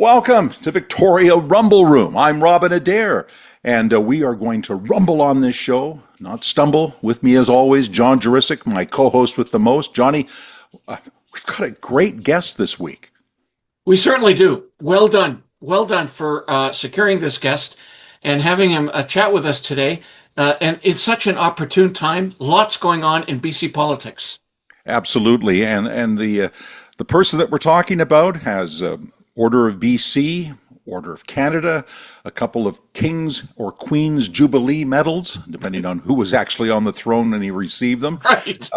Welcome to Victoria Rumble Room. I'm Robin Adair, and we are going to rumble on this show, not stumble. With me, as always, John Jurisic, my co-host with the most. Johnny, we've got a great guest this week. We certainly do. Well done. Well done for securing this guest and having him chat with us today. And it's such an opportune time. Lots going on in BC politics. Absolutely, and the person that we're talking about has Order of BC, Order of Canada, a couple of King's or Queen's Jubilee medals, depending on who was actually on the throne when he received them. Right.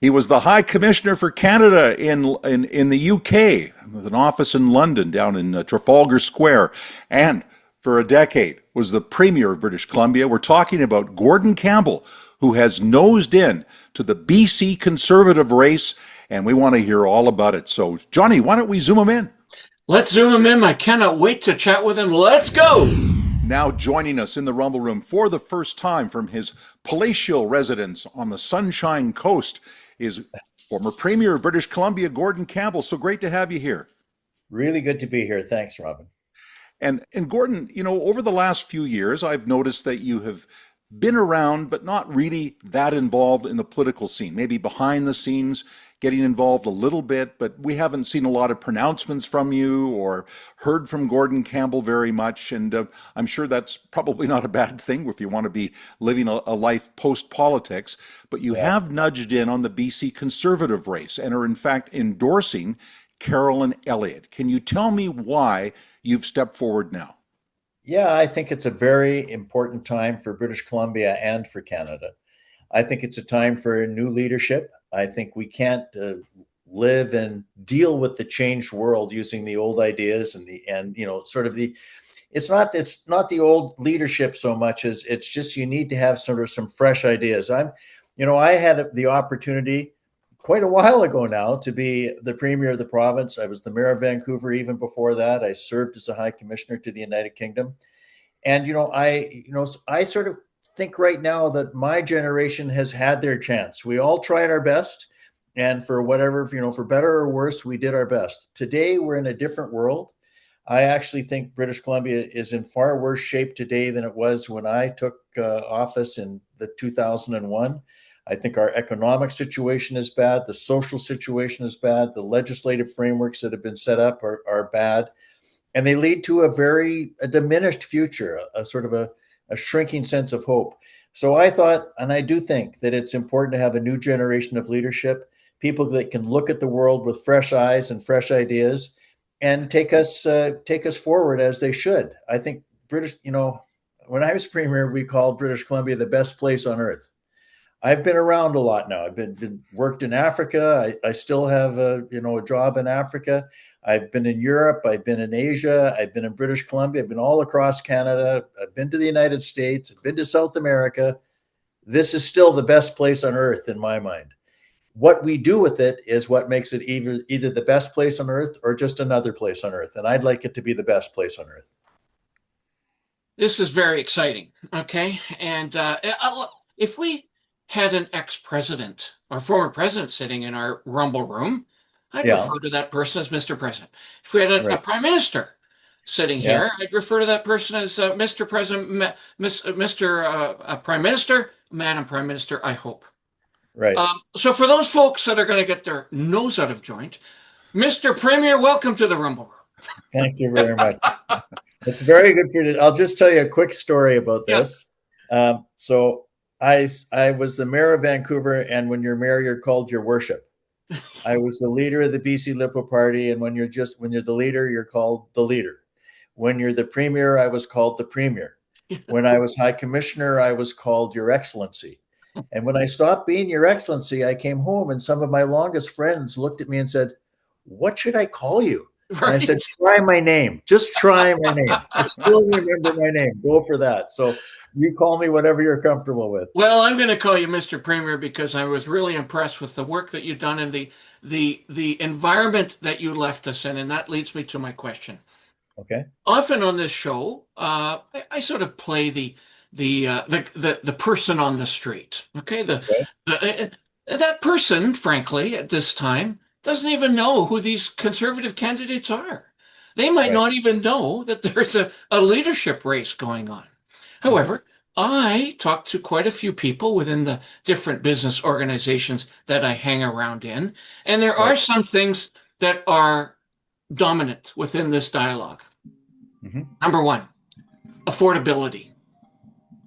He was the High Commissioner for Canada in the UK, with an office in London, down in Trafalgar Square, and for a decade was the Premier of British Columbia. We're talking about Gordon Campbell, who has nosed in to the BC Conservative race, and we want to hear all about it. So, Johnny, why don't we zoom him in? Let's zoom him in. I cannot wait to chat with him. Let's go. Now joining us in the Rumble Room for the first time from his palatial residence on the Sunshine Coast is former Premier of British Columbia, Gordon Campbell. So great to have you here. Really good to be here. Thanks, Robin. And Gordon, over the last few years, I've noticed that you have been around, but not really that involved in the political scene, maybe behind the scenes, getting involved a little bit, but we haven't seen a lot of pronouncements from you or heard from Gordon Campbell very much. And I'm sure that's probably not a bad thing if you want to be living a life post-politics. But you have nudged in on the BC Conservative race and are in fact endorsing Caroline Elliott. Can you tell me why you've stepped forward now? Yeah, I think it's a very important time for British Columbia and for Canada. I think it's a time for new leadership. I think we can't live and deal with the changed world using the old ideas it's not the old leadership so much as it's just you need to have sort of some fresh ideas. I had the opportunity quite a while ago now to be the Premier of the province. I was the Mayor of Vancouver even before that. I served as a High Commissioner to the United Kingdom. And, I sort of think right now that my generation has had their chance. We all tried our best. And for whatever, for better or worse, we did our best. Today, we're in a different world. I actually think British Columbia is in far worse shape today than it was when I took office in the 2001. I think our economic situation is bad. The social situation is bad. The legislative frameworks that have been set up are bad. And they lead to a diminished future, a sort of a shrinking sense of hope. So I thought, and I do think that it's important to have a new generation of leadership, people that can look at the world with fresh eyes and fresh ideas and take us forward as they should. I think when I was Premier, we called British Columbia the best place on earth. I've been around a lot now. I've been worked in Africa. I still have a job in Africa. I've been in Europe. I've been in Asia. I've been in British Columbia. I've been all across Canada. I've been to the United States. I've been to South America. This is still the best place on earth in my mind. What we do with it is what makes it either the best place on earth or just another place on earth. And I'd like it to be the best place on earth. This is very exciting. Okay. And if we had an ex-president or former president sitting in our Rumble Room, I'd refer to that person as Mr. President. If we had a prime minister sitting here, I'd refer to that person as Mr. President, Mr. Prime Minister, Madam Prime Minister, I hope. Right. So for those folks that are going to get their nose out of joint, Mr. Premier, welcome to the Rumble Room. Thank you very much. It's very good for you. I'll just tell you a quick story about this. So I was the Mayor of Vancouver, and when you're mayor, you're called Your Worship. I was the leader of the BC Liberal Party, and when you're the leader, you're called the leader. When you're the Premier, I was called the Premier. When I was High Commissioner, I was called Your Excellency. And when I stopped being Your Excellency, I came home, and some of my longest friends looked at me and said, "What should I call you?" Right. And I said, "Try my name. Just try my name. I still remember my name. Go for that." So you call me whatever you're comfortable with. Well, I'm going to call you Mr. Premier because I was really impressed with the work that you've done and the environment that you left us in, and that leads me to my question. Okay. Often on this show, I sort of play the person on the street. Okay, that person, frankly, at this time, doesn't even know who these conservative candidates are. They might Right. not even know that there's a leadership race going on. However, I talk to quite a few people within the different business organizations that I hang around in, and there Right. are some things that are dominant within this dialogue. Mm-hmm. Number one, affordability,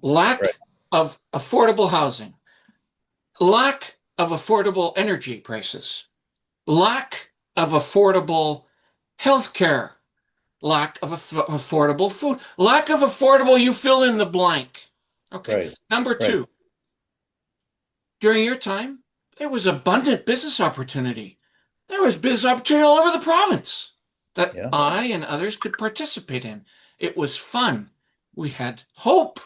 Right. lack of affordable housing, lack of affordable energy prices, lack of affordable healthcare, lack of affordable food, lack of affordable, you fill in the blank. Okay. Right. Number Right. two, during your time, there was abundant business opportunity. There was business opportunity all over the province that Yeah. I and others could participate in. It was fun. We had hope.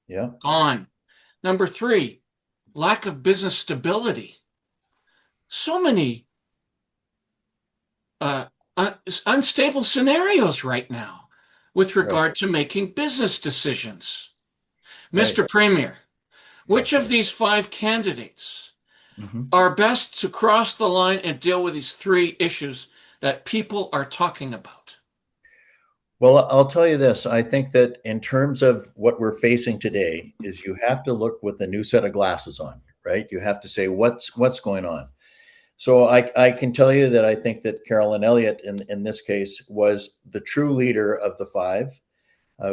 Yeah. Gone. Number three, lack of business stability. So many uh, unstable scenarios right now with Right. regard to making business decisions. Right. Mr. Premier, which Yes. of these five candidates Mm-hmm. are best to cross the line and deal with these three issues that people are talking about? Well, I'll tell you this. I think that in terms of what we're facing today is you have to look with a new set of glasses on, right? You have to say what's going on. So I can tell you that I think that Caroline Elliott in this case was the true leader of the five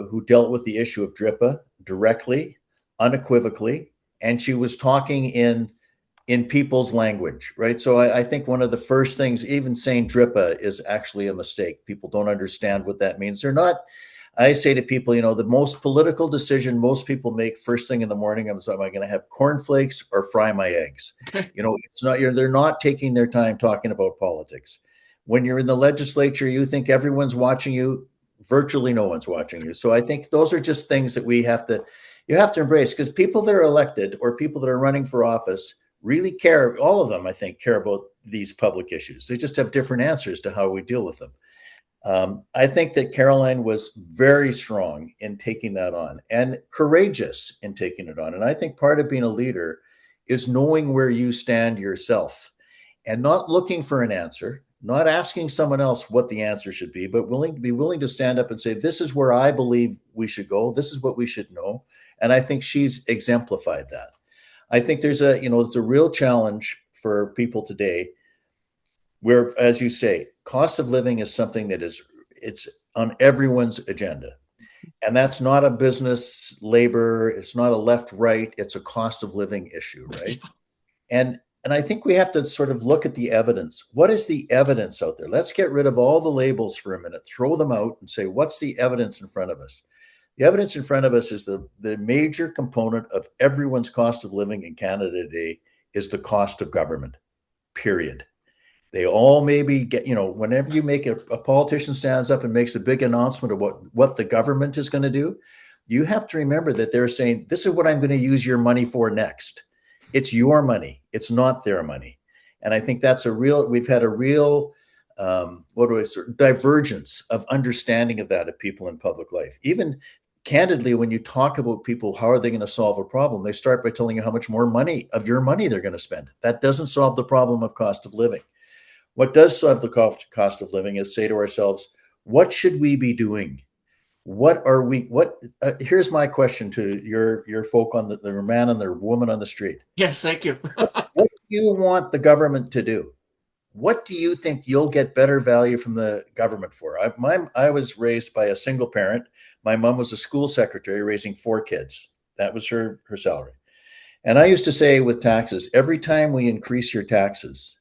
who dealt with the issue of DRIPA directly, unequivocally, and she was talking in people's language, right? So I think one of the first things, even saying DRIPA is actually a mistake. People don't understand what that means. They're not, I say to people, the most political decision most people make first thing in the morning is, am I going to have cornflakes or fry my eggs? It's not, they're not taking their time talking about politics. When you're in the legislature, you think everyone's watching you. Virtually no one's watching you. So I think those are just things that you have to embrace, because people that are elected or people that are running for office really care. All of them, I think, care about these public issues. They just have different answers to how we deal with them. I think that Caroline was very strong in taking that on and courageous in taking it on. And I think part of being a leader is knowing where you stand yourself and not looking for an answer, not asking someone else what the answer should be, but willing to stand up and say, this is where I believe we should go. This is what we should know. And I think she's exemplified that. I think it's a real challenge for people today where, as you say, cost of living is something that it's on everyone's agenda. And that's not a business labor. It's not a left, right. It's a cost of living issue, right? And I think we have to sort of look at the evidence. What is the evidence out there? Let's get rid of all the labels for a minute, throw them out and say, what's the evidence in front of us? The evidence in front of us is the major component of everyone's cost of living in Canada today is the cost of government, period. They all maybe get, whenever you make a politician stands up and makes a big announcement of what the government is going to do, you have to remember that they're saying, this is what I'm going to use your money for next. It's your money. It's not their money. And I think we've had a real, divergence of understanding of that of people in public life. Even candidly, when you talk about people, how are they going to solve a problem? They start by telling you how much more money of your money they're going to spend. That doesn't solve the problem of cost of living. What does solve the cost of living is say to ourselves, what should we be doing? Here's my question to your folk on the man and the woman on the street. Yes, thank you. What do you want the government to do? What do you think you'll get better value from the government for? I was raised by a single parent. My mom was a school secretary raising 4 kids. That was her salary. And I used to say with taxes, every time we increase your taxes,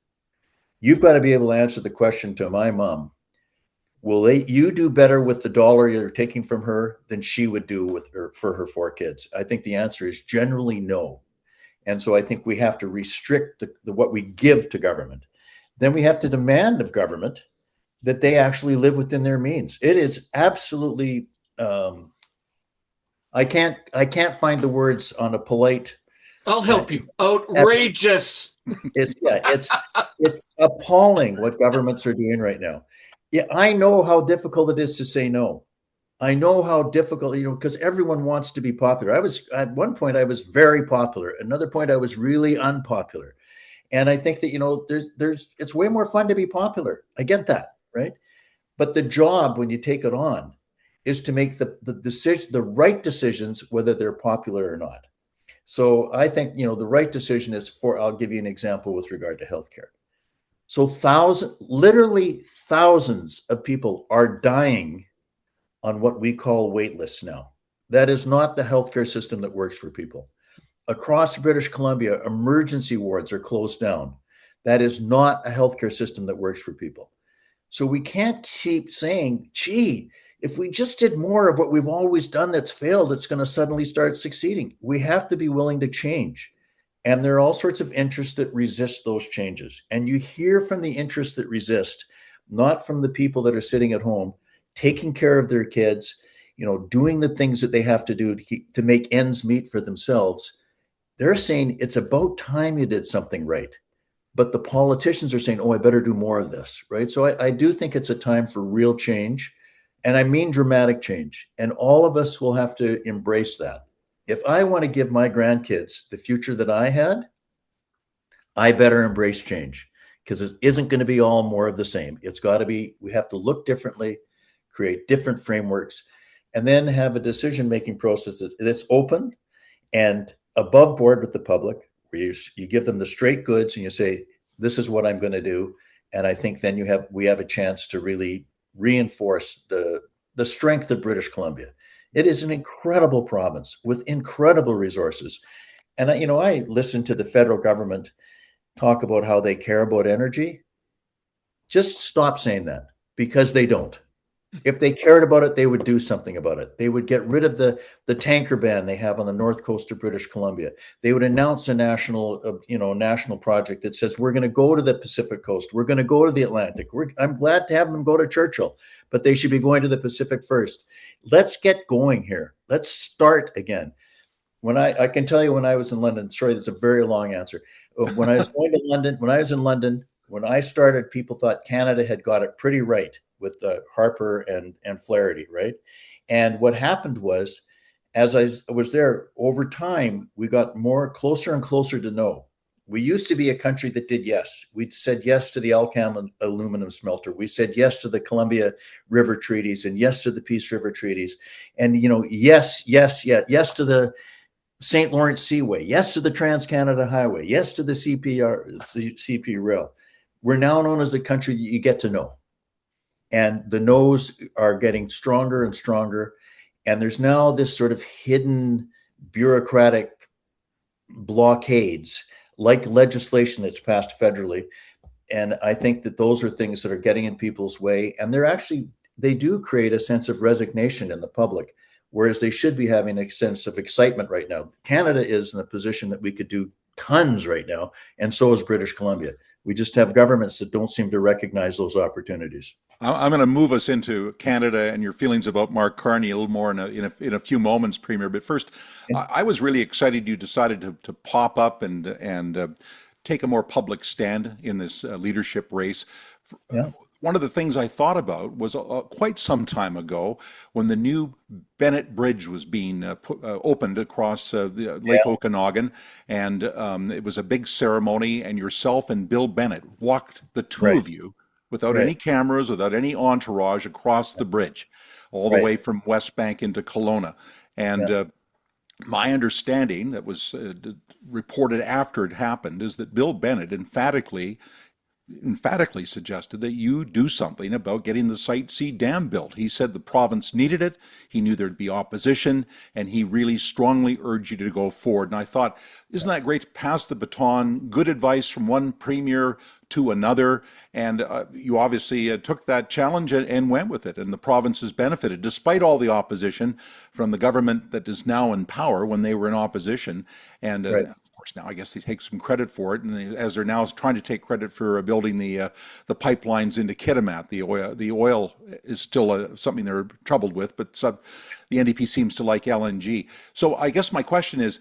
you've got to be able to answer the question to my mom, will you do better with the dollar you're taking from her than she would do for her 4 kids? I think the answer is generally no. And so I think we have to restrict what we give to government. Then we have to demand of government that they actually live within their means. It is absolutely, I can't find the words on a polite. I'll help you. Outrageous. It's appalling what governments are doing right now. Yeah, I know how difficult it is to say no. I know how difficult, because everyone wants to be popular. At one point I was very popular. Another point I was really unpopular. And I think that, it's way more fun to be popular. I get that, right? But the job, when you take it on, is to make the right decisions, whether they're popular or not. So I think, the right decision is I'll give you an example with regard to healthcare. So literally thousands of people are dying on what we call wait lists now. That is not the healthcare system that works for people. Across British Columbia, emergency wards are closed down. That is not a healthcare system that works for people. So we can't keep saying, gee, if we just did more of what we've always done that's failed, it's going to suddenly start succeeding. We have to be willing to change. And there are all sorts of interests that resist those changes. And you hear from the interests that resist, not from the people that are sitting at home, taking care of their kids, doing the things that they have to do to make ends meet for themselves. They're saying it's about time you did something right. But the politicians are saying, oh, I better do more of this, right? So I do think it's a time for real change. And I mean dramatic change. And all of us will have to embrace that. If I want to give my grandkids the future that I had, I better embrace change, because it isn't going to be all more of the same. It's got to be, we have to look differently, create different frameworks, and then have a decision-making process that's open and above board with the public, where you give them the straight goods and you say, this is what I'm going to do. And I think then we have a chance to really reinforce the strength of British Columbia. It is an incredible province with incredible resources. And I listen to the federal government talk about how they care about energy. Just stop saying that, because they don't. If they cared about it, they would do something about it. They would get rid of the tanker ban they have on the north coast of British Columbia. They would announce a national project that says, we're going to go to the Pacific coast. We're going to go to the Atlantic. I'm glad to have them go to Churchill, but they should be going to the Pacific first. Let's get going here. Let's start again. I can tell you, when I was in London, sorry, that's a very long answer. When I was in London, when I started, people thought Canada had got it pretty right with Harper and Flaherty, right? And what happened was, as I was there, over time, we got closer and closer to no. We used to be a country that did yes. We said yes to the Alcan aluminum smelter. We said yes to the Columbia River treaties and yes to the Peace River treaties. And, yes to the St. Lawrence Seaway, yes to the Trans-Canada Highway, yes to the CP Rail. We're now known as a country that you get to know. And the no's are getting stronger and stronger. And there's now this sort of hidden bureaucratic blockades, like legislation that's passed federally. And I think that those are things that are getting in people's way. And they do create a sense of resignation in the public, whereas they should be having a sense of excitement right now. Canada is in a position that we could do tons right now, and so is British Columbia. We just have governments that don't seem to recognize those opportunities. I'm going to move us into Canada and your feelings about Mark Carney a little more in a few moments, Premier. But first, I was really excited you decided to pop up and take a more public stand in this leadership race. Yeah. One of the things I thought about was quite some time ago when the new Bennett Bridge was being opened across the Lake Okanagan, and it was a big ceremony, and yourself and Bill Bennett walked, the two of you, without any cameras, without any entourage, across the bridge, all the way from West Bank into Kelowna. And my understanding that was reported after it happened is that Bill Bennett emphatically suggested that you do something about getting the Site C dam built. He said the province needed it, he knew there'd be opposition, and he really strongly urged you to go forward. And I thought, isn't that great to pass the baton? Good advice from one premier to another, and you obviously took that challenge and went with it, and the province has benefited, despite all the opposition from the government that is now in power when they were in opposition. And now I guess they take some credit for it, and as they're now trying to take credit for building the pipelines into Kitimat. The oil is still something they're troubled with, but the NDP seems to like LNG. So I guess my question is,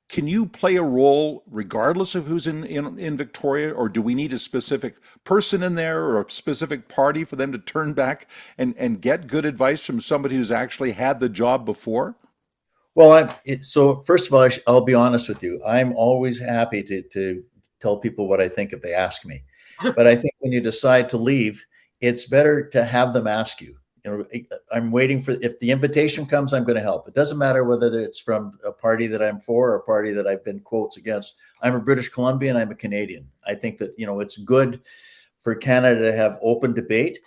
can you play a role regardless of who's in Victoria, or do we need a specific person in there or a specific party for them to turn back and get good advice from somebody who's actually had the job before? Well, so first of all, I'll be honest with you. I'm always happy to tell people what I think if they ask me. But I think when you decide to leave, it's better to have them ask you. I'm waiting for, if the invitation comes, I'm going to help. It doesn't matter whether it's from a party that I'm for or a party that I've been quotes against. I'm a British Columbian. I'm a Canadian. I think that, it's good for Canada to have open debate.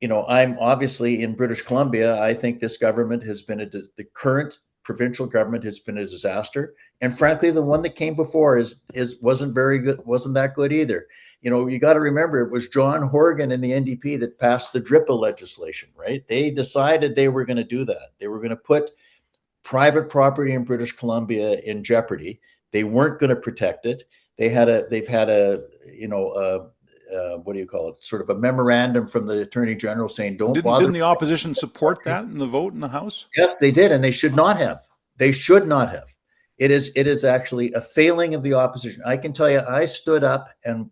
I'm obviously in British Columbia. I think this government has been the current provincial government has been a disaster. And frankly, the one that came before wasn't very good, wasn't that good either. You got to remember, it was John Horgan and the NDP that passed the DRIPA legislation, right? They decided they were going to do that. They were going to put private property in British Columbia in jeopardy. They weren't going to protect it. They've had a what do you call it? Sort of a memorandum from the Attorney General saying, don't bother. Didn't the opposition support that in the vote in the House? Yes, they did. And they should not have. They should not have. It is actually a failing of the opposition. I can tell you, I stood up and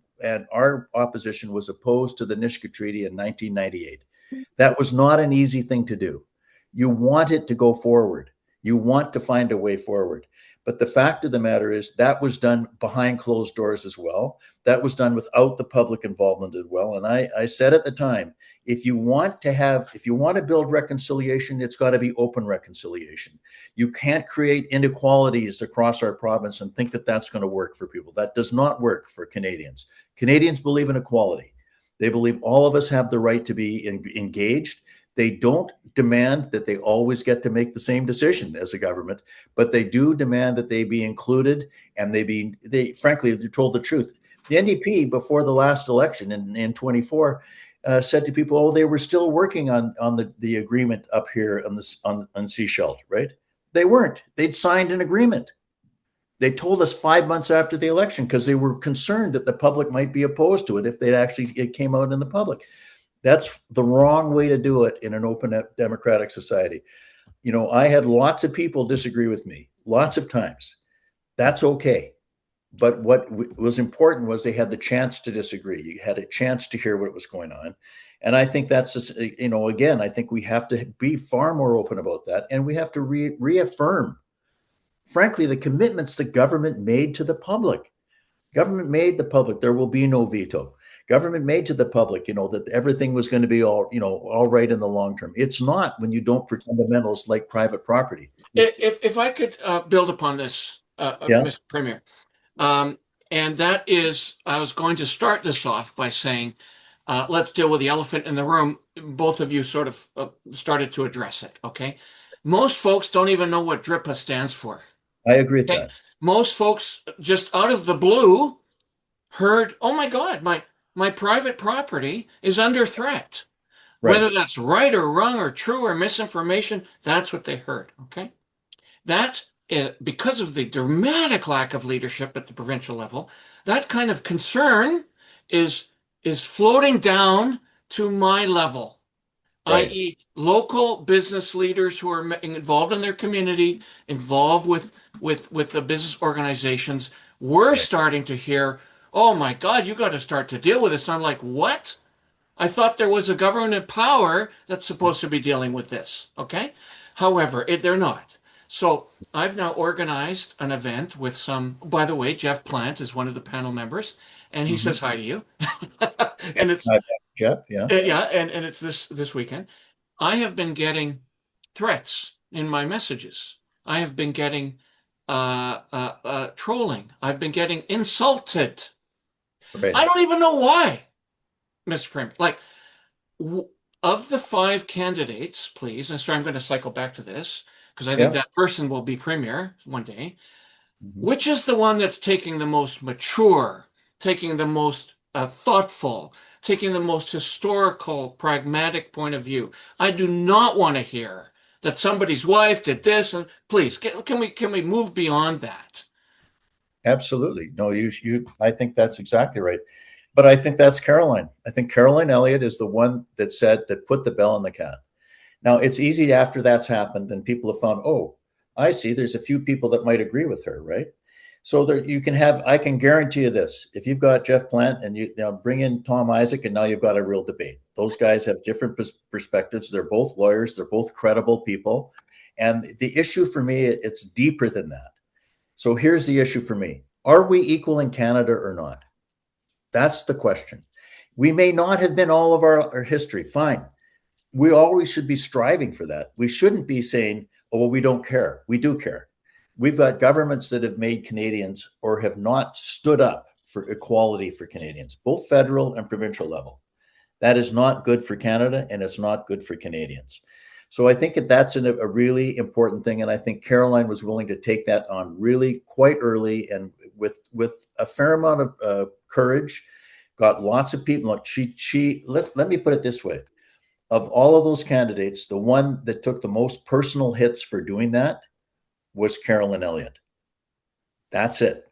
our opposition was opposed to the Nisga'a Treaty in 1998. That was not an easy thing to do. You want it to go forward. You want to find a way forward. But the fact of the matter is that was done behind closed doors as well. That was done without the public involvement as well. And I said at the time, if you want to build reconciliation, it's got to be open reconciliation. You can't create inequalities across our province and think that that's going to work for people. That does not work for Canadians. Canadians believe in equality. They believe all of us have the right to be engaged. They don't demand that they always get to make the same decision as a government, but they do demand that they be included, and frankly, they're told the truth. The NDP before the last election in 24 said to people, oh, they were still working on the agreement up here on Sechelt, right? They weren't. They'd signed an agreement. They told us 5 months after the election because they were concerned that the public might be opposed to it if it came out in the public. That's the wrong way to do it in an open democratic society. I had lots of people disagree with me lots of times. That's okay. But what was important was they had the chance to disagree. You had a chance to hear what was going on. And I think that's just, again, I think we have to be far more open about that. And we have to reaffirm, frankly, the commitments the government made to the public. Government made the public, there will be no veto. Government made to the public, that everything was going to be all right in the long term. It's not when you don't protect fundamentals like private property. If I could build upon this, Mr. Premier, and that is, I was going to start this off by saying, let's deal with the elephant in the room. Both of you sort of started to address it, okay? Most folks don't even know what DRIPA stands for. I agree with that. Most folks just out of the blue heard, oh my God, my private property is under threat. Right. Whether that's right or wrong or true or misinformation, that's what they heard, okay? That, because of the dramatic lack of leadership at the provincial level, that kind of concern is floating down to my level, right. i.e. local business leaders who are involved in their community, involved with the business organizations. We're starting to hear, oh my God, you got to start to deal with this. And I'm like, what? I thought there was a government in power that's supposed to be dealing with this, okay? However, they're not. So I've now organized an event with by the way, Jeff Plant is one of the panel members, and he says hi to you. And it's Jeff, yeah. Yeah, and it's this weekend. I have been getting threats in my messages. I have been getting trolling. I've been getting insulted. Right. I don't even know why, Mr. Premier. Like, of the 5 candidates, please, and so I'm going to cycle back to this, because I think that person will be premier one day. Which is the one that's taking the most mature, taking the most thoughtful, taking the most historical, pragmatic point of view? I do not want to hear that somebody's wife did this, and please, can we move beyond that? Absolutely. No, I think that's exactly right. But I think that's Caroline. I think Caroline Elliott is the one that put the bell on the cat. Now, it's easy after that's happened and people have found, oh, I see there's a few people that might agree with her, right? So I can guarantee you this. If you've got Jeff Plant and you now bring in Tom Isaac, and now you've got a real debate. Those guys have different perspectives. They're both lawyers. They're both credible people. And the issue for me, it's deeper than that. So here's the issue for me. Are we equal in Canada or not? That's the question. We may not have been all of our history. Fine. We always should be striving for that. We shouldn't be saying, oh, well, we don't care. We do care. We've got governments that have made Canadians or have not stood up for equality for Canadians, both federal and provincial level. That is not good for Canada, and it's not good for Canadians. So I think that's a really important thing. And I think Caroline was willing to take that on really quite early and with a fair amount of courage, got lots of people. Look, let me put it this way. Of all of those candidates, the one that took the most personal hits for doing that was Caroline Elliott. That's it.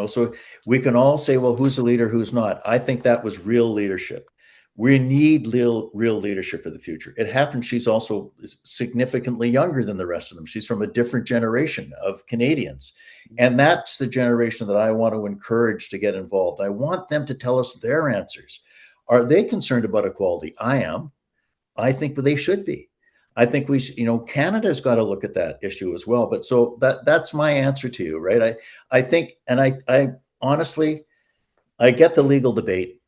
So we can all say, well, who's the leader, who's not? I think that was real leadership. We need real leadership for the future. It happens she's also significantly younger than the rest of them. She's from a different generation of Canadians. And that's the generation that I want to encourage to get involved. I want them to tell us their answers. Are they concerned about equality? I am. I think they should be. I think Canada's got to look at that issue as well. But so that's my answer to you, right? I think, and I honestly, I get the legal debate.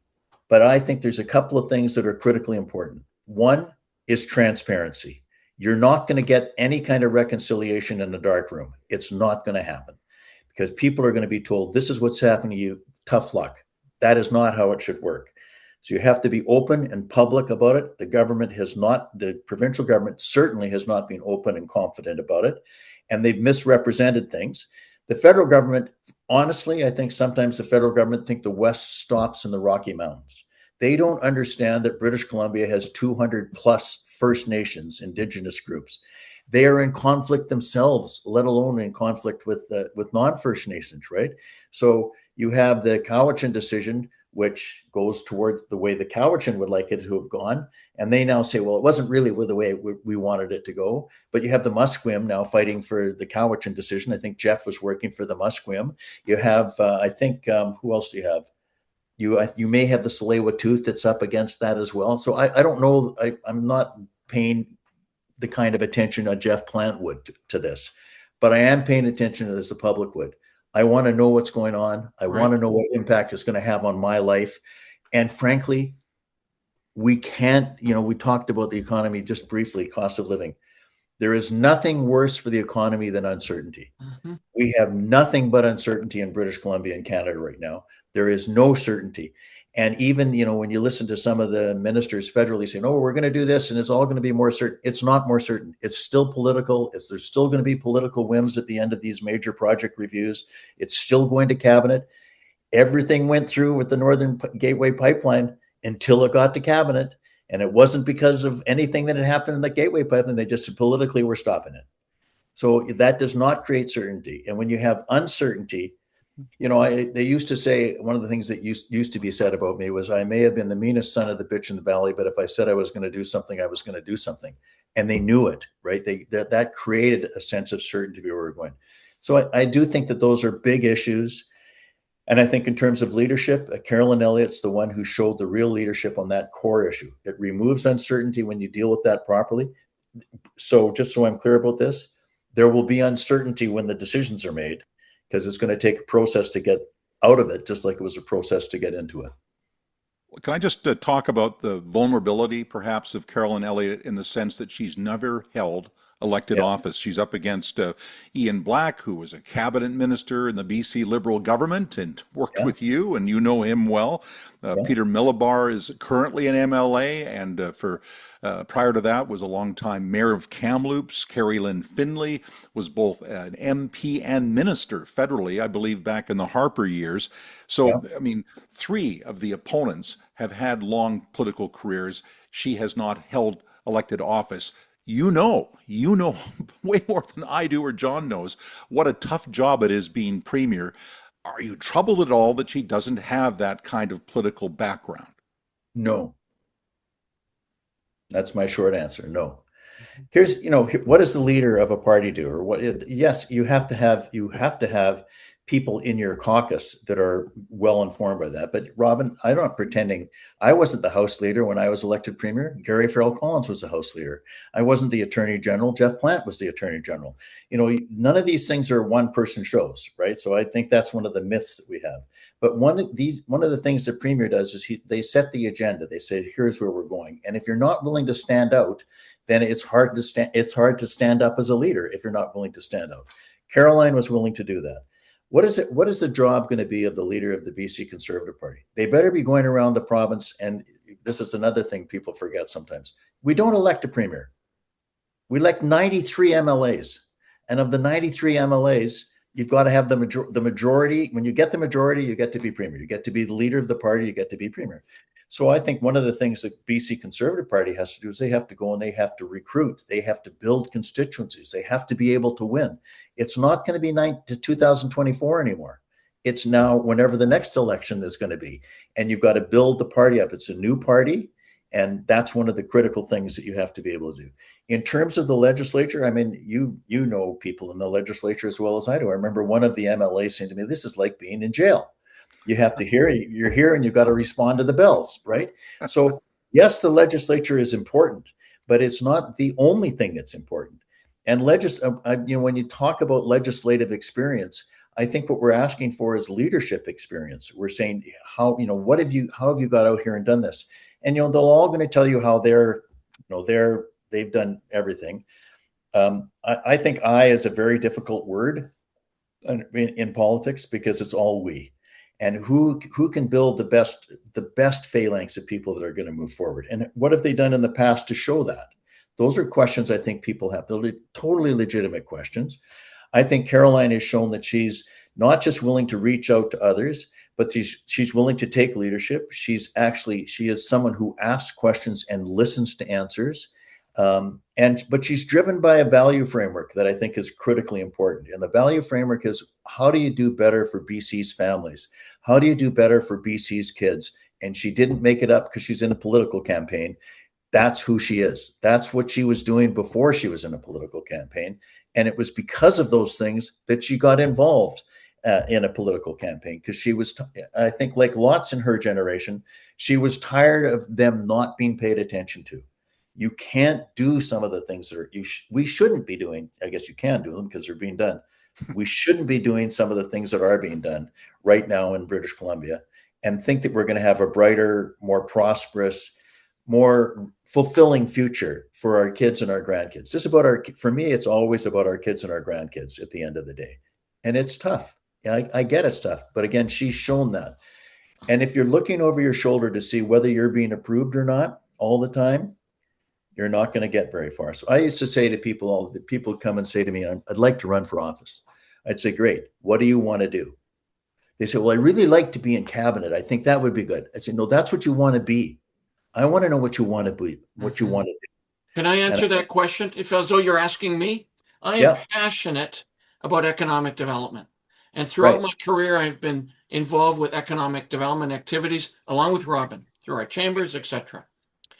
But I think there's a couple of things that are critically important. One is transparency. You're not going to get any kind of reconciliation in a dark room. It's not going to happen because people are going to be told, this is what's happening to you. Tough luck. That is not how it should work. So you have to be open and public about it. The provincial government certainly has not been open and confident about it. And they've misrepresented things. The federal government, honestly, I think sometimes the federal government think the West stops in the Rocky Mountains. They don't understand that British Columbia has 200 plus First Nations, Indigenous groups. They are in conflict themselves, let alone in conflict with non-First Nations, right? So you have the Cowichan decision, which goes towards the way the Cowichan would like it to have gone. And they now say, well, it wasn't really the way we wanted it to go. But you have the Musqueam now fighting for the Cowichan decision. I think Jeff was working for the Musqueam. You have, who else do you have? You may have the Tsleil-Waututh that's up against that as well. So I don't know. I'm not paying the kind of attention a Jeff Plant would to this, but I am paying attention as the public would. I want to know what's going on. I want to know what impact it's going to have on my life. And frankly, we can't, we talked about the economy just briefly, cost of living. There is nothing worse for the economy than uncertainty. Mm-hmm. We have nothing but uncertainty in British Columbia and Canada right now. There is no certainty. And even, when you listen to some of the ministers federally saying, oh, we're going to do this and it's all going to be more certain. It's not more certain. It's still political. There's still going to be political whims at the end of these major project reviews. It's still going to cabinet. Everything went through with the Northern Gateway Pipeline until it got to cabinet. And it wasn't because of anything that had happened in the Gateway Pipeline. They just politically were stopping it. So that does not create certainty. And when you have uncertainty, they used to say, one of the things that used to be said about me was I may have been the meanest son of the bitch in the valley, but if I said I was going to do something, I was going to do something. And they knew it, right? That created a sense of certainty where we're going. So I do think that those are big issues. And I think in terms of leadership, Caroline Elliott's the one who showed the real leadership on that core issue. It removes uncertainty when you deal with that properly. So just so I'm clear about this, there will be uncertainty when the decisions are made, because it's going to take a process to get out of it, just like it was a process to get into it. Can I just talk about the vulnerability, perhaps, of Caroline Elliott in the sense that she's never held elected office? She's up against Ian Black, who was a cabinet minister in the BC Liberal government and worked with you, and you know him well. Peter Millibar is currently an MLA, and for prior to that was a longtime mayor of Kamloops. Carrie Lynn Finlay was both an MP and minister federally, I believe, back in the Harper years. So, I mean, three of the opponents have had long political careers. She has not held elected office. You know way more than I do or John knows what a tough job it is being premier. Are you troubled at all that she doesn't have that kind of political background? No. That's my short answer. No. Here's, what does the leader of a party do? Or what? Yes, you have to have people in your caucus that are well informed by that. But Robin, I'm not pretending. I wasn't the House leader when I was elected premier. Gary Farrell Collins was the House leader. I wasn't the Attorney General. Jeff Plant was the Attorney General. None of these things are one-person shows, right? So I think that's one of the myths that we have. But one of the things the premier does is they set the agenda. They say, here's where we're going. And if you're not willing to stand out, then it's hard to stand up as a leader if you're not willing to stand out. Caroline was willing to do that. What is the job going to be of the leader of the BC Conservative Party? They better be going around the province, and this is another thing people forget sometimes. We don't elect a premier. We elect 93 MLAs. And of the 93 MLAs, you've got to have the majority. When you get the majority, you get to be premier. You get to be the leader of the party, you get to be premier. So I think one of the things that BC Conservative Party has to do is they have to go and they have to recruit. They have to build constituencies. They have to be able to win. It's not going to be 2024 anymore. It's now whenever the next election is going to be. And you've got to build the party up. It's a new party. And that's one of the critical things that you have to be able to do. In terms of the legislature, I mean, you know people in the legislature as well as I do. I remember one of the MLAs saying to me, this is like being in jail. You have to hear, you're here and you've got to respond to the bells, right? So yes, the legislature is important, but it's not the only thing that's important. And when you talk about legislative experience, I think what we're asking for is leadership experience. We're saying, how have you got out here and done this? And, they're all going to tell you how they've done everything. I think I is a very difficult word in politics because it's all we. And who can build the best phalanx of people that are going to move forward? And what have they done in the past to show that? Those are questions I think people have. They're totally legitimate questions. I think Caroline has shown that she's not just willing to reach out to others, but she's willing to take leadership. She is someone who asks questions and listens to answers. But she's driven by a value framework that I think is critically important. And the value framework is, how do you do better for BC's families? How do you do better for BC's kids? And she didn't make it up because she's in a political campaign. That's who she is. That's what she was doing before she was in a political campaign. And it was because of those things that she got involved in a political campaign, because she was, I think, like lots in her generation, she was tired of them not being paid attention to. You can't do some of the things that we shouldn't be doing. I guess you can do them because they're being done. We shouldn't be doing some of the things that are being done right now in British Columbia and think that we're going to have a brighter, more prosperous, more fulfilling future for our kids and our grandkids. For me, it's always about our kids and our grandkids at the end of the day. And it's tough. I get it's tough. But again, she's shown that. And if you're looking over your shoulder to see whether you're being approved or not all the time, you're not going to get very far. So I used to say to people, people come and say to me, I'd like to run for office. I'd say, great. What do you want to do? They say, well, I really like to be in cabinet. I think that would be good. I'd say, no, that's what you want to be. I want to know what you want to be, what you want to do. Can I answer that question? If as though you're asking me, I am passionate about economic development. And throughout my career, I've been involved with economic development activities, along with Robin, through our chambers, etc.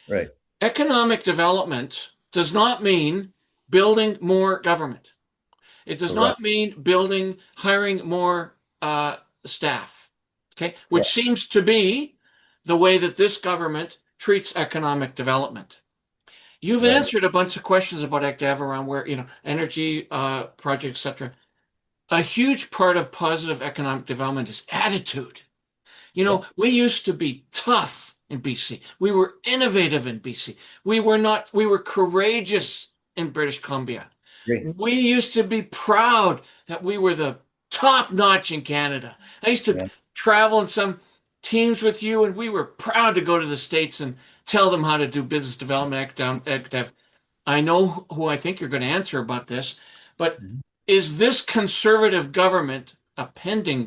Right. Economic development does not mean building more government. It does not mean hiring more staff, okay? Which seems to be the way that this government treats economic development. You've answered a bunch of questions about ECDEV around where, energy projects, etc. A huge part of positive economic development is attitude. We used to be tough in BC. We were innovative in BC. We were courageous in British Columbia. Great. We used to be proud that we were the top notch in Canada. I used to travel in some teams with you, and we were proud to go to the States and tell them how to do business development. I know who I think you're going to answer about this, but is this conservative government, conservative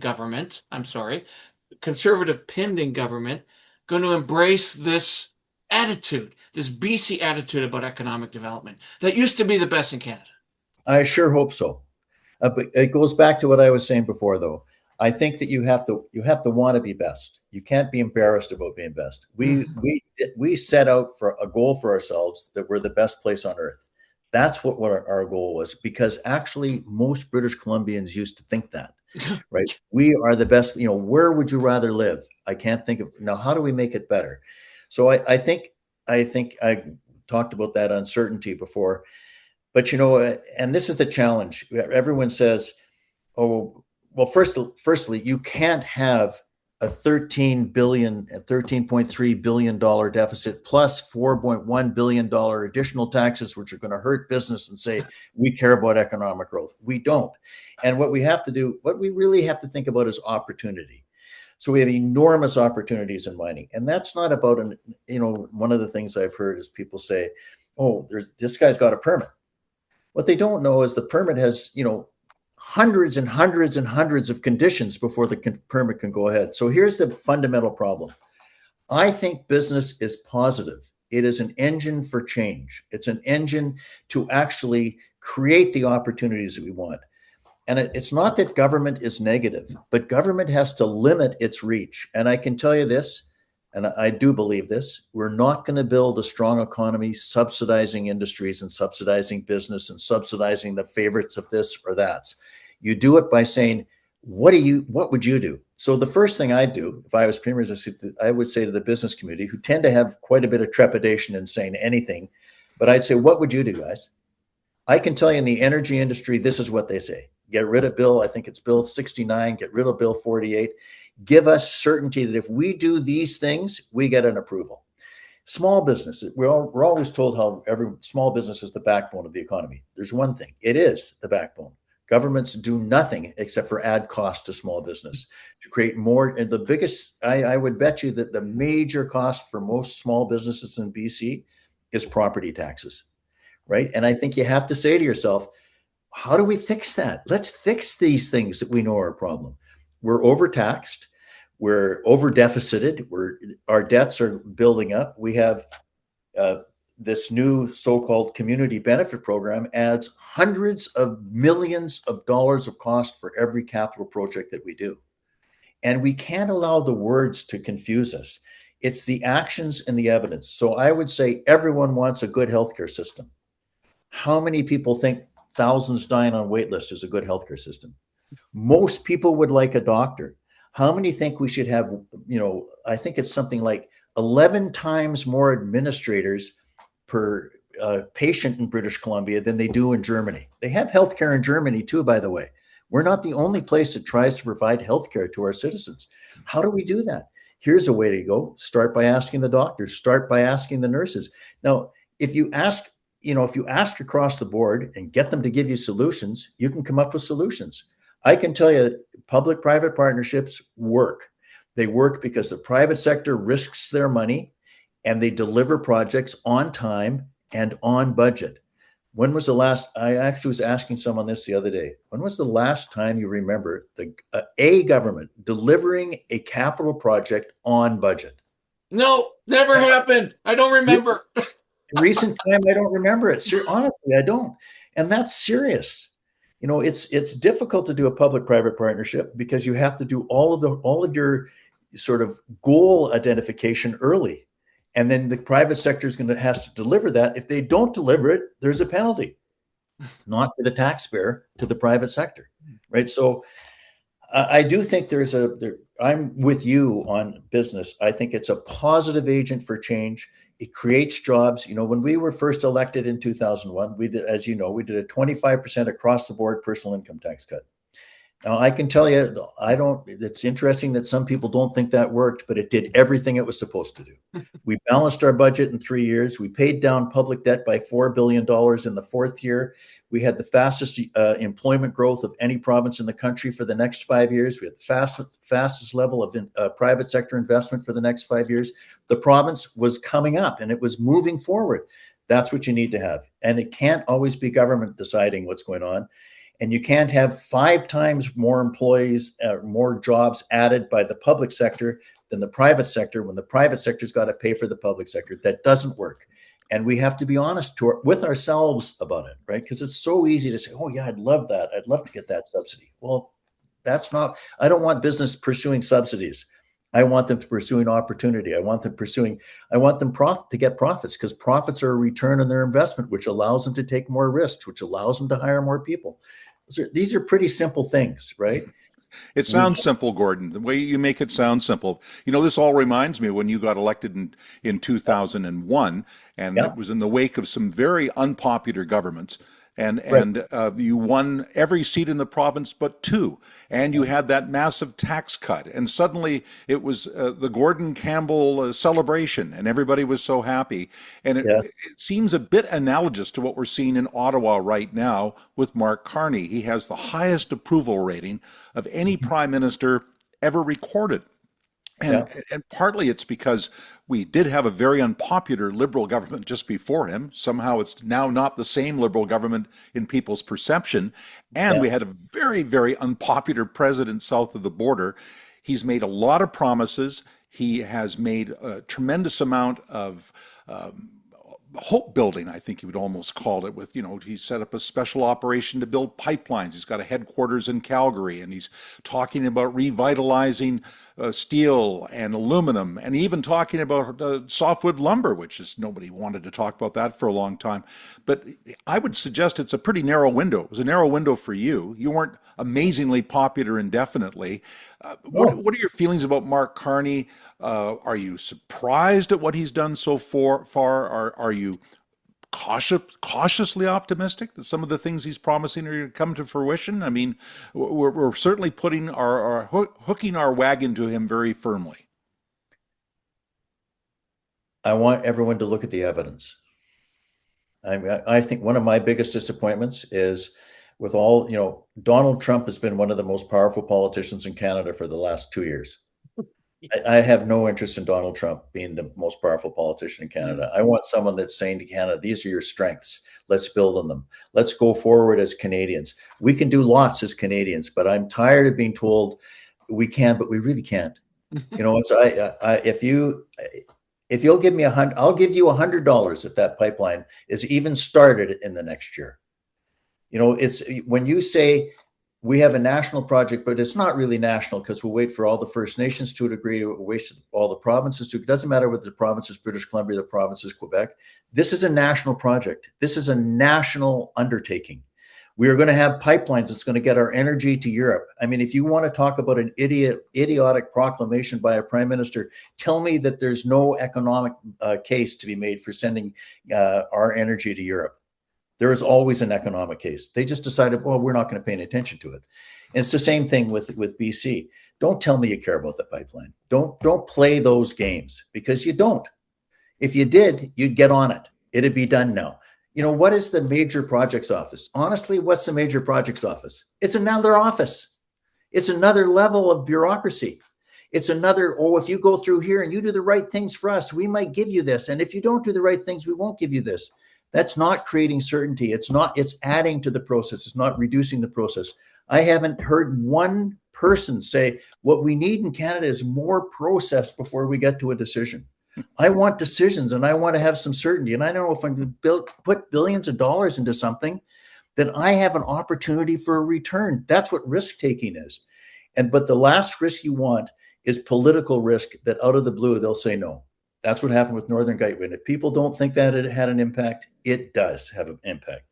pending government, going to embrace this attitude, this BC attitude about economic development that used to be the best in Canada? I sure hope so. But it goes back to what I was saying before, though. I think that you have to want to be best. You can't be embarrassed about being best. We set out for a goal for ourselves that we're the best place on earth. That's what our goal was, because actually most British Columbians used to think that. right? We are the best. Where would you rather live? I can't think of now. How do we make it better? So I think I talked about that uncertainty before, but and this is the challenge. Everyone says, "Oh, well, firstly, you can't have a $13.3 billion deficit plus $4.1 billion additional taxes, which are going to hurt business, and say we care about economic growth. We don't. And what we really have to think about is opportunity. So we have enormous opportunities in mining, and that's not about one of the things I've heard is people say, "Oh, this guy's got a permit." What they don't know is the permit has hundreds and hundreds and hundreds of conditions before the permit can go ahead. So here's the fundamental problem. I think business is positive. It is an engine for change. It's an engine to actually create the opportunities that we want. And it's not that government is negative, but government has to limit its reach. And I can tell you this, and I do believe this, we're not going to build a strong economy subsidizing industries and subsidizing business and subsidizing the favorites of this or that. You do it by saying, what would you do? So the first thing I'd do if I was premier is I would say to the business community, who tend to have quite a bit of trepidation in saying anything, but I'd say, what would you do, guys? I can tell you in the energy industry, this is what they say. Get rid of I think it's Bill 69, get rid of Bill 48. Give us certainty that if we do these things, we get an approval. Small business, we're always told how every small business is the backbone of the economy. There's one thing, it is the backbone. Governments do nothing except for add cost to small business to create more. And the biggest, I would bet you that the major cost for most small businesses in BC is property taxes, right? And I think you have to say to yourself, how do we fix that? Let's fix these things that we know are a problem. We're overtaxed. We're over deficited. Our debts are building up. We have this new so-called community benefit program adds hundreds of millions of dollars of cost for every capital project that we do. And we can't allow the words to confuse us. It's the actions and the evidence. So I would say everyone wants a good healthcare system. How many people think thousands dying on wait lists is a good healthcare system? Most people would like a doctor. How many think we should have, I think it's something like 11 times more administrators per patient in British Columbia than they do in Germany. They have healthcare in Germany too, by the way. We're not the only place that tries to provide healthcare to our citizens. How do we do that? Here's a way to go. Start by asking the doctors, start by asking the nurses. Now, if you ask across the board and get them to give you solutions, you can come up with solutions. I can tell you public-private partnerships work. They work because the private sector risks their money and they deliver projects on time and on budget. When was the last, I actually was asking someone this the other day, when was the last time you remember a government delivering a capital project on budget? No, never happened. I don't remember. In recent time, I don't remember it. Honestly, I don't. And that's serious. It's difficult to do a public-private partnership because you have to do all of your sort of goal identification early. And then the private sector has to deliver that. If they don't deliver it, there's a penalty, not to the taxpayer, to the private sector, right? So I do think I'm with you on business. I think it's a positive agent for change. It creates jobs. When we were first elected in 2001, we did, as you know, we did a 25% across the board personal income tax cut. Now, I can tell you, it's interesting that some people don't think that worked, but it did everything it was supposed to do. We balanced our budget in 3 years. We paid down public debt by $4 billion in the fourth year. We had the fastest employment growth of any province in the country for the next 5 years. We had the fastest level of private sector investment for the next 5 years. The province was coming up and it was moving forward. That's what you need to have. And it can't always be government deciding what's going on. And you can't have 5 times more employees, more jobs added by the public sector than the private sector when the private sector's got to pay for the public sector. That doesn't work. And we have to be honest with ourselves about it, right? Because it's so easy to say, oh, yeah, I'd love that. I'd love to get that subsidy. Well, I don't want business pursuing subsidies. I want them pursuing opportunity. I want them to get profits because profits are a return on their investment, which allows them to take more risks, which allows them to hire more people. These are pretty simple things, right? It sounds simple, Gordon, the way you make it sound simple. You know, this all reminds me when you got elected in 2001, and Yeah, it was in the wake of some very unpopular governments. And, right. you won every seat in the province but two. And you had that massive tax cut. And suddenly it was the Gordon Campbell celebration, and everybody was so happy. And Yeah, it seems a bit analogous to what we're seeing in Ottawa right now with Mark Carney. He has the highest approval rating of any prime minister ever recorded. yeah, And partly it's because we did have a very unpopular Liberal government just before him. Somehow it's now not the same Liberal government in people's perception. And yeah. we had a very, very unpopular president south of the border. He's made a lot of promises. He has made a tremendous amount of hope building, I think you would almost call it, with, he set up a special operation to build pipelines. He's got a headquarters in Calgary, and he's talking about revitalizing steel and aluminum, and even talking about softwood lumber, which is nobody wanted to talk about that for a long time. But I would suggest it's a pretty narrow window. It was a narrow window for you. You weren't amazingly popular indefinitely. No. What are your feelings about Mark Carney? Are you surprised at what he's done so far? Are you cautiously optimistic that some of the things he's promising are going to come to fruition? I mean, we're certainly putting hooking our wagon to him very firmly. I want everyone to look at the evidence. I think one of my biggest disappointments is with all, Donald Trump has been one of the most powerful politicians in Canada for the last 2 years. I have no interest in Donald Trump being the most powerful politician in Canada. I want someone that's saying to Canada, these are your strengths. Let's build on them. Let's go forward as Canadians. We can do lots as Canadians, but I'm tired of being told we can, but we really can't. It's if you'll give me I'll give you $100 if that pipeline is even started in the next year. It's when you say we have a national project, but it's not really national because we'll wait for all the First Nations to agree to it. We'll wait for all the provinces to. It doesn't matter whether the province is British Columbia, the province is Quebec. This is a national project. This is a national undertaking. We are going to have pipelines that's going to get our energy to Europe. I mean, if you want to talk about an idiotic proclamation by a prime minister, tell me that there's no economic case to be made for sending our energy to Europe. There is always an economic case. They just decided, well, we're not going to pay any attention to it. And it's the same thing with BC. Don't tell me you care about the pipeline. Don't play those games, because you don't. If you did, you'd get on it. It'd be done now. What is the major projects office? Honestly, what's the major projects office? It's another office. It's another level of bureaucracy. It's another, if you go through here and you do the right things for us, we might give you this. And if you don't do the right things, we won't give you this. That's not creating certainty. It's adding to the process. It's not reducing the process. I haven't heard one person say what we need in Canada is more process before we get to a decision. I want decisions, and I want to have some certainty. And I don't know if I can put billions of dollars into something that I have an opportunity for a return. That's what risk taking is. But the last risk you want is political risk, that out of the blue, they'll say no. That's what happened with Northern Gateway. And if people don't think that it had an impact, it does have an impact.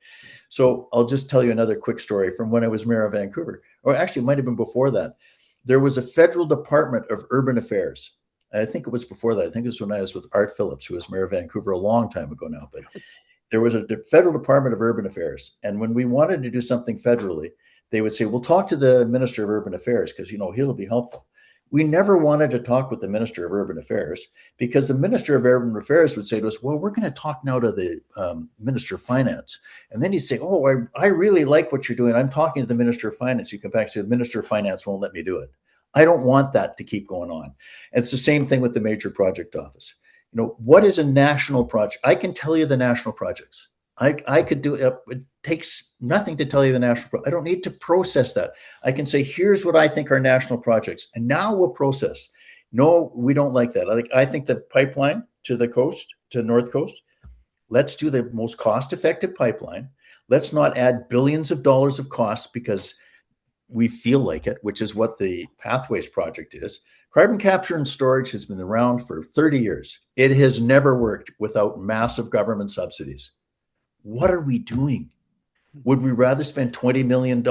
So I'll just tell you another quick story from when I was mayor of Vancouver, or actually it might have been before that. There was a federal Department of Urban Affairs. I think it was before that. I think it was when I was with Art Phillips, who was mayor of Vancouver a long time ago now. But there was a federal Department of Urban Affairs. And when we wanted to do something federally, they would say, we'll talk to the Minister of Urban Affairs because, he'll be helpful. We never wanted to talk with the Minister of Urban Affairs, because the Minister of Urban Affairs would say to us, well, we're going to talk now to the Minister of Finance. And then he'd say, I really like what you're doing. I'm talking to the Minister of Finance. You come back and say, the Minister of Finance won't let me do it. I don't want that to keep going on. And it's the same thing with the major project office. What is a national project? I can tell you the national projects. I could do it. It takes nothing to tell you the national. I don't need to process that. I can say, here's what I think are national projects, and now we'll process. No, we don't like that. I think the pipeline to the coast, to the North Coast, let's do the most cost-effective pipeline. Let's not add billions of dollars of cost because we feel like it, which is what the Pathways project is. Carbon capture and storage has been around for 30 years. It has never worked without massive government subsidies. What are we doing? Would we rather spend $20 billion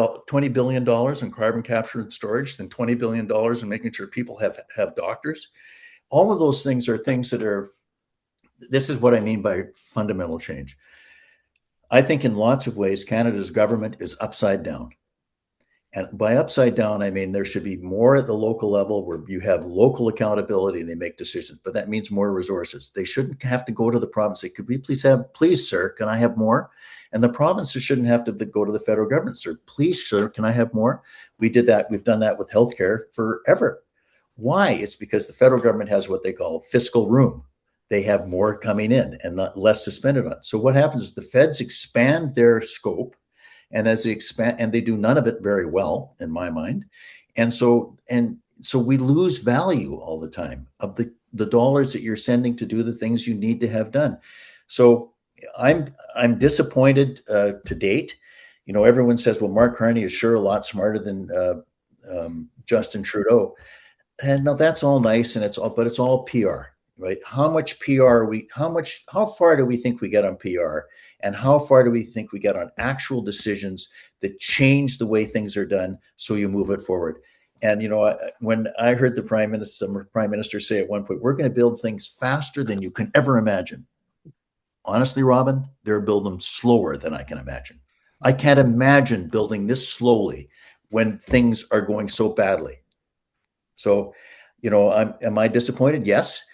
on carbon capture and storage than $20 billion in making sure people have doctors? All of those things are things that are, this is what I mean by fundamental change. I think in lots of ways, Canada's government is upside down. And by upside down, I mean there should be more at the local level where you have local accountability and they make decisions, but that means more resources. They shouldn't have to go to the province. Say, could we please, sir, can I have more? And the provinces shouldn't have to go to the federal government, sir. Please, sir, can I have more? We did that. We've done that with healthcare forever. Why? It's because the federal government has what they call fiscal room. They have more coming in and not less to spend it on. So what happens is the feds expand their scope, and as they expand, and they do none of it very well, in my mind. And so we lose value all the time of the dollars that you're sending to do the things you need to have done. So I'm disappointed to date. You know, everyone says, well, Mark Carney is sure a lot smarter than Justin Trudeau. And now that's all nice, and but it's all PR, right? How much PR how far do we think we get on PR? And how far do we think we get on actual decisions that change the way things are done so you move it forward? And, you know, when I heard the Prime Minister say at one point, we're going to build things faster than you can ever imagine. Honestly, Robin, they're building them slower than I can imagine. I can't imagine building this slowly when things are going so badly. So, you know, am I disappointed? Yes.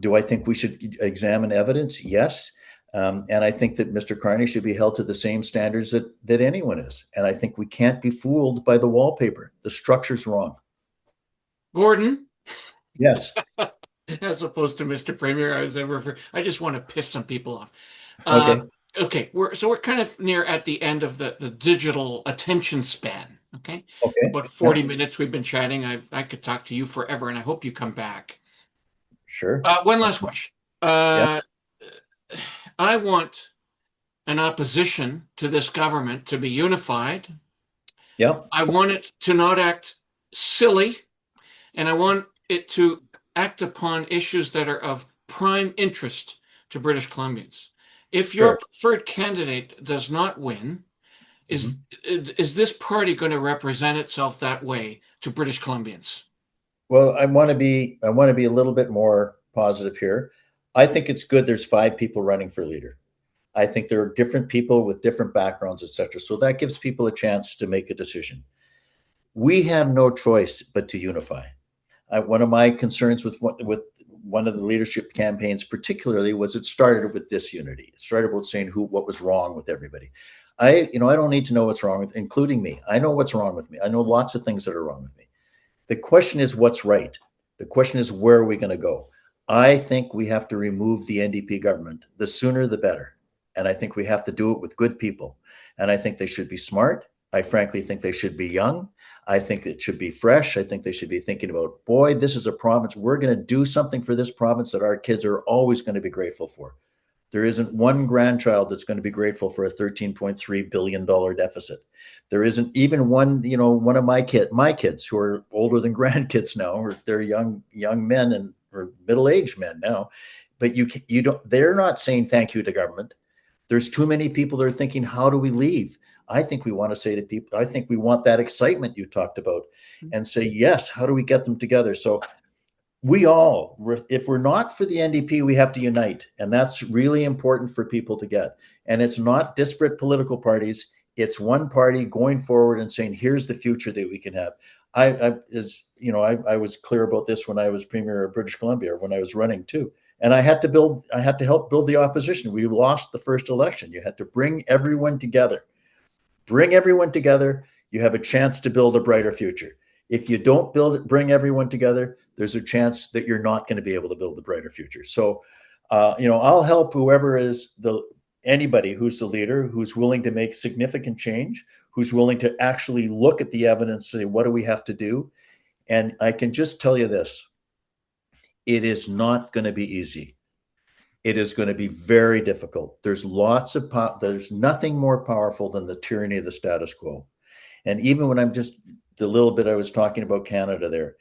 Do I think we should examine evidence? Yes. And I think that Mr. Carney should be held to the same standards that anyone is. And I think we can't be fooled by the wallpaper. The structure's wrong. Gordon? Yes. As opposed to Mr. Premier, I just want to piss some people off. Okay. Okay. We're kind of near at the end of the digital attention span. Okay. Okay. About 40 minutes we've been chatting. I could talk to you forever, and I hope you come back. Sure. One last question. Yeah. I want an opposition to this government to be unified. Yep. I want it to not act silly, and I want it to act upon issues that are of prime interest to British Columbians. If your preferred candidate does not win, is this party going to represent itself that way to British Columbians? Well, I want to be a little bit more positive here. I think it's good there's 5 people running for leader. I think there are different people with different backgrounds, etc. So that gives people a chance to make a decision. We have no choice but to unify. One of my concerns with one of the leadership campaigns particularly was it started with disunity. It started with saying what was wrong with everybody. I don't need to know what's wrong with, including me. I know what's wrong with me. I know lots of things that are wrong with me. The question is what's right. The question is, where are we going to go? I think we have to remove the NDP government. The sooner, the better. And I think we have to do it with good people. And I think they should be smart. I frankly think they should be young. I think it should be fresh. I think they should be thinking about, boy, this is a province. We're going to do something for this province that our kids are always going to be grateful for. There isn't one grandchild that's going to be grateful for a $13.3 billion deficit. There isn't even one, one of my kids who are older than grandkids now, or they're young men or middle-aged men now, but they're not saying thank you to government. There's too many people that are thinking, how do we leave? I think we want to say to people, I think we want that excitement you talked about and say, yes, how do we get them together? So if we're not for the NDP, we have to unite. And that's really important for people to get. And it's not disparate political parties. It's one party going forward and saying, here's the future that we can have. I was clear about this when I was Premier of British Columbia, when I was running too. And I had to help build the opposition. We lost the first election. You had to bring everyone together. You have a chance to build a brighter future. If you don't bring everyone together, there's a chance that you're not going to be able to build a brighter future. So, I'll help whoever is anybody who's the leader, who's willing to make significant change, who's willing to actually look at the evidence, say, what do we have to do? And I can just tell you this, it is not going to be easy. It is going to be very difficult. There's there's nothing more powerful than the tyranny of the status quo. And even when the little bit I was talking about Canada there,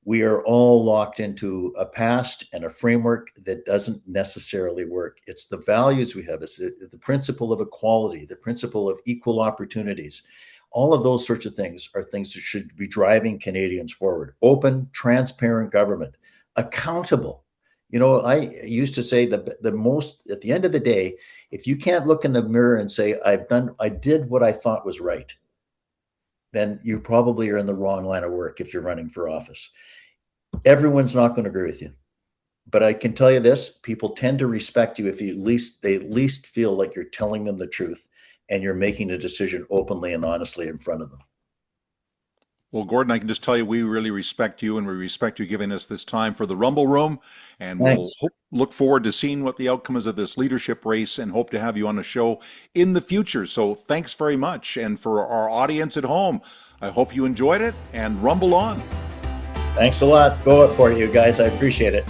we are all locked into a past and a framework that doesn't necessarily work. It's the values we have, it's the principle of equality, the principle of equal opportunities. All of those sorts of things are things that should be driving Canadians forward. Open, transparent government, accountable. You know, I used to say the most, at the end of the day, if you can't look in the mirror and say, I did what I thought was right, then you probably are in the wrong line of work if you're running for office. Everyone's not going to agree with you. But I can tell you this, people tend to respect you if they at least feel like you're telling them the truth and you're making a decision openly and honestly in front of them. Well, Gordon, I can just tell you we really respect you, and we respect you giving us this time for the Rumble Room. And Thanks. we'll look forward to seeing what the outcome is of this leadership race, and hope to have you on the show in the future. So thanks very much. And for our audience at home, I hope you enjoyed it, and rumble on. Thanks a lot. Go for it, you guys. I appreciate it.